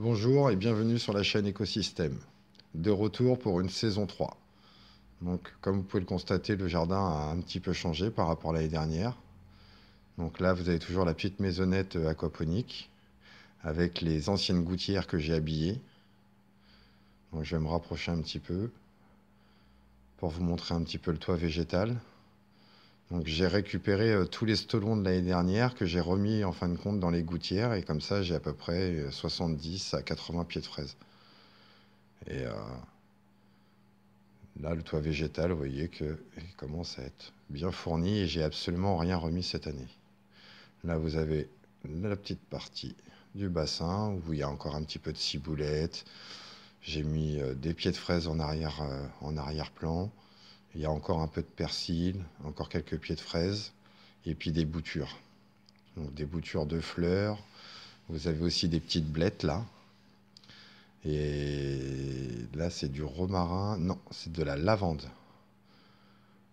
Bonjour et bienvenue sur la chaîne Écosystème. De retour pour une saison 3. Donc, comme vous pouvez le constater, le jardin a un petit peu changé par rapport à l'année dernière. Donc là, vous avez toujours la petite maisonnette aquaponique avec les anciennes gouttières que j'ai habillées. Donc, je vais me rapprocher un petit peu pour vous montrer un petit peu le toit végétal. Donc, j'ai récupéré tous les stolons de l'année dernière que j'ai remis en fin de compte dans les gouttières et comme ça, j'ai à peu près 70 à 80 pieds de fraises. Et là, le toit végétal, vous voyez qu'il commence à être bien fourni et j'ai absolument rien remis cette année. Là, vous avez la petite partie du bassin où il y a encore un petit peu de ciboulette. J'ai mis des pieds de fraises en arrière-plan. Il y a encore un peu de persil, encore quelques pieds de fraises et puis des boutures. Donc des boutures de fleurs. Vous avez aussi des petites blettes là. Et là, c'est du romarin. Non, c'est de la lavande.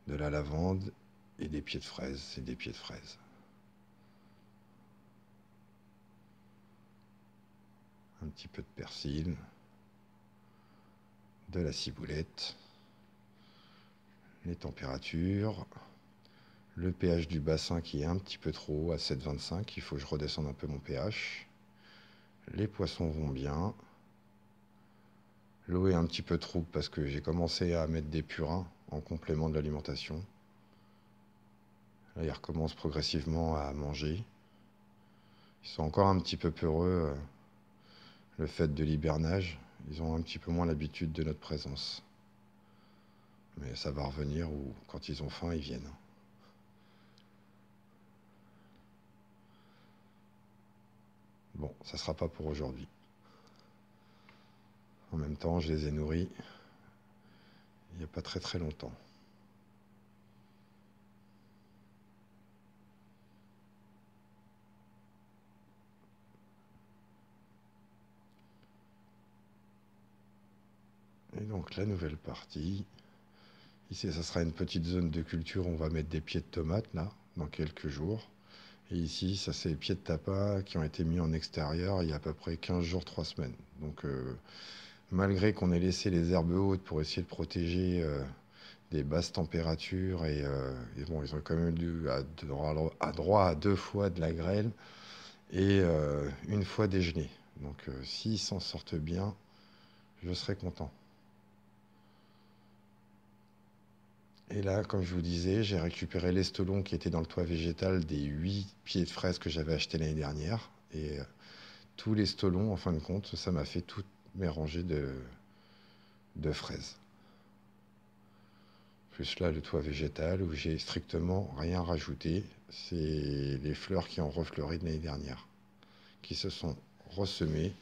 De la lavande et des pieds de fraises. C'est des pieds de fraises. Un petit peu de persil. De la ciboulette. Les températures. Le pH du bassin qui est un petit peu trop haut, à 7,25. Il faut que je redescende un peu mon pH. Les poissons vont bien. L'eau est un petit peu trouble parce que j'ai commencé à mettre des purins en complément de l'alimentation. Là, ils recommencent progressivement à manger. Ils sont encore un petit peu peureux, le fait de l'hibernage. Ils ont un petit peu moins l'habitude de notre présence. Mais ça va revenir ou quand ils ont faim, ils viennent. Bon, ça ne sera pas pour aujourd'hui. En même temps, je les ai nourris il n'y a pas très très longtemps. Et donc la nouvelle partie, ici ça sera une petite zone de culture, on va mettre des pieds de tomates là, dans quelques jours. Et ici, ça c'est les pieds de tapas qui ont été mis en extérieur il y a à peu près 15 jours, 3 semaines. Donc malgré qu'on ait laissé les herbes hautes pour essayer de protéger des basses températures, et bon, ils ont quand même eu droit à 2 fois de la grêle et une fois déjeuner. Donc s'ils s'en sortent bien, je serai content. Et là, comme je vous disais, j'ai récupéré les stolons qui étaient dans le toit végétal des 8 pieds de fraises que j'avais achetés l'année dernière. Et tous les stolons, en fin de compte, ça m'a fait toutes mes rangées de fraises. Plus là, le toit végétal où j'ai strictement rien rajouté. C'est les fleurs qui ont refleuri de l'année dernière, qui se sont ressemées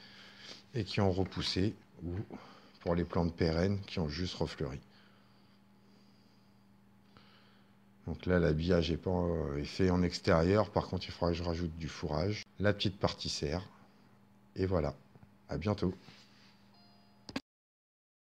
et qui ont repoussé, ou pour les plantes pérennes qui ont juste refleuri. Donc là, l'habillage est fait en extérieur. Par contre, il faudra que je rajoute du fourrage. La petite partie serre. Et voilà. À bientôt.